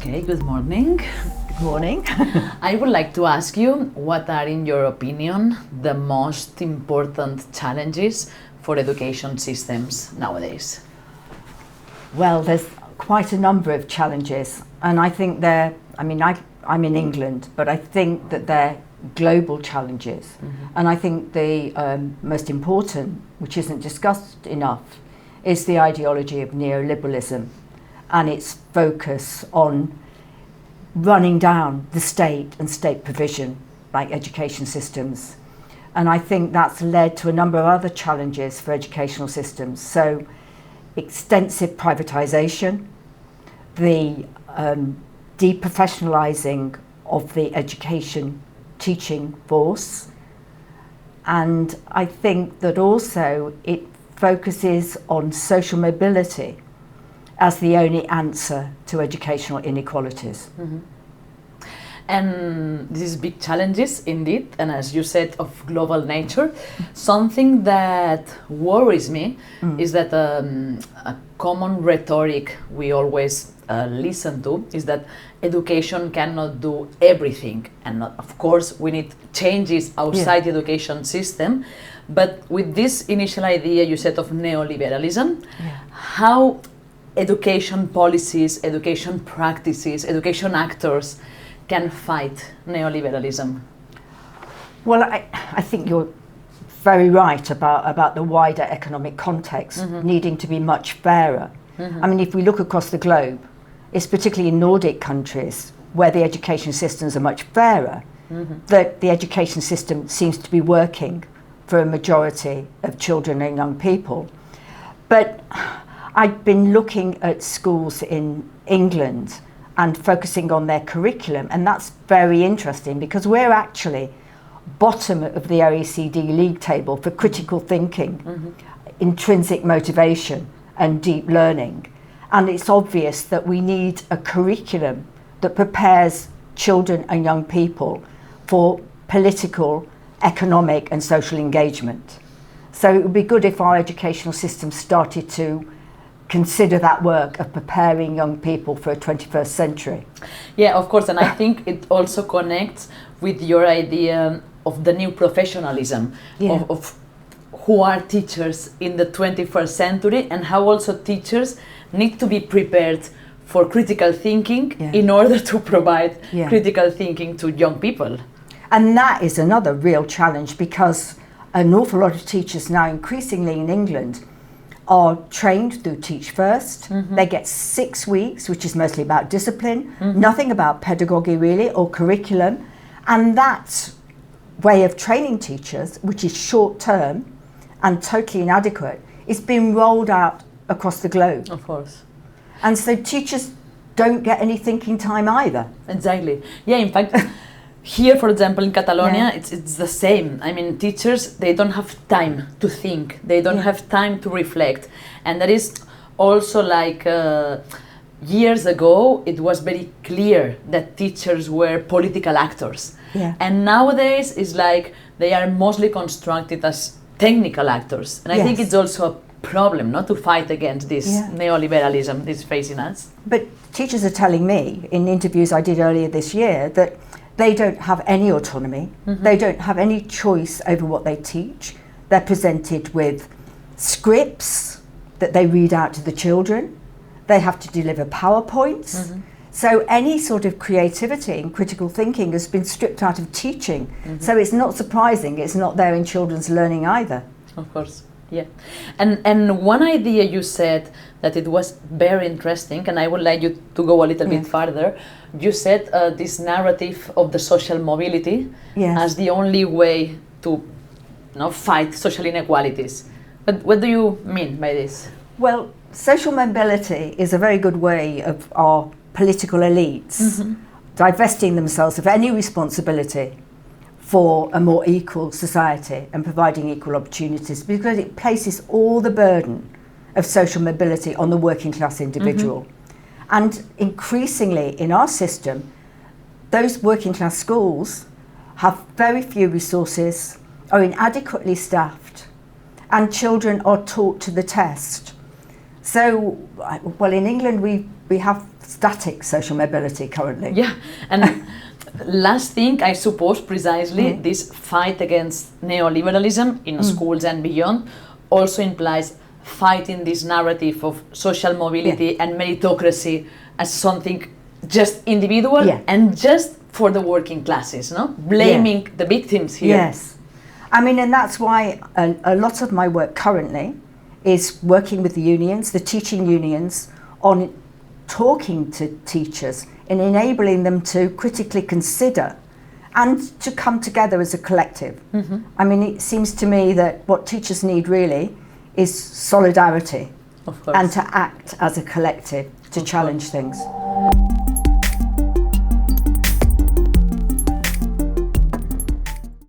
Okay, good morning. Good morning. I would like to ask you, what are, in your opinion, the most important challenges for education systems nowadays? Well, there's quite a number of challenges, and I think I'm in England, but I think that they're global challenges. Mm-hmm. And I think the most important, which isn't discussed enough, is the ideology of neoliberalism and its focus on running down the state and state provision, like education systems. And I think that's led to a number of other challenges for educational systems. So extensive privatization, the deprofessionalizing of the education teaching force, and I think that also it focuses on social mobility as the only answer to educational inequalities. Mm-hmm. And these big challenges indeed, and as you said, of global nature. Something that worries me is that a common rhetoric we always listen to is that education cannot do everything, and of course we need changes outside the education system. But with this initial idea you said of neoliberalism, how education policies, education practices, education actors can fight neoliberalism? Well, I think you're very right about the wider economic context needing to be much fairer. I mean, if we look across the globe, it's particularly in Nordic countries where the education systems are much fairer, that the education system seems to be working for a majority of children and young people. But I've been looking at schools in England and focusing on their curriculum, and that's very interesting because we're actually bottom of the OECD league table for critical thinking, intrinsic motivation and deep learning. And it's obvious that we need a curriculum that prepares children and young people for political, economic and social engagement. So it would be good if our educational system started to consider that work of preparing young people for a 21st century. Yeah, of course, and I think it also connects with your idea of the new professionalism, of who are teachers in the 21st century and how also teachers need to be prepared for critical thinking in order to provide critical thinking to young people. And that is another real challenge because an awful lot of teachers now increasingly in England are trained through Teach First. They get 6 weeks, which is mostly about discipline, nothing about pedagogy really, or curriculum. And that way of training teachers, which is short term and totally inadequate, is being rolled out across the globe. Of course. And so teachers don't get any thinking time either. Exactly. Yeah, in fact, here, for example, in Catalonia, it's the same. I mean, teachers, they don't have time to think. They don't have time to reflect. And that is also like years ago, it was very clear that teachers were political actors. And nowadays, it's like they are mostly constructed as technical actors. And I think it's also a problem, not to fight against this neoliberalism that's facing us. But teachers are telling me in interviews I did earlier this year that they don't have any autonomy, they don't have any choice over what they teach. They're presented with scripts that they read out to the children. They have to deliver PowerPoints. So any sort of creativity and critical thinking has been stripped out of teaching. So it's not surprising it's not there in children's learning either. Of course, yeah. And one idea you said that it was very interesting, and I would like you to go a little bit further. You said this narrative of the social mobility as the only way to fight social inequalities. But what do you mean by this? Well, social mobility is a very good way of our political elites divesting themselves of any responsibility for a more equal society and providing equal opportunities, because it places all the burden of social mobility on the working class individual. And increasingly in our system, those working class schools have very few resources, are inadequately staffed, and children are taught to the test. So, well, in England we have static social mobility currently. Yeah, and last thing, I suppose precisely this fight against neoliberalism in schools and beyond also implies fighting this narrative of social mobility and meritocracy as something just individual and just for the working classes, no? Blaming the victims here. Yes. I mean, and that's why a lot of my work currently is working with the unions, the teaching unions, on talking to teachers and enabling them to critically consider and to come together as a collective. I mean, it seems to me that what teachers need really is solidarity and to act as a collective to challenge things.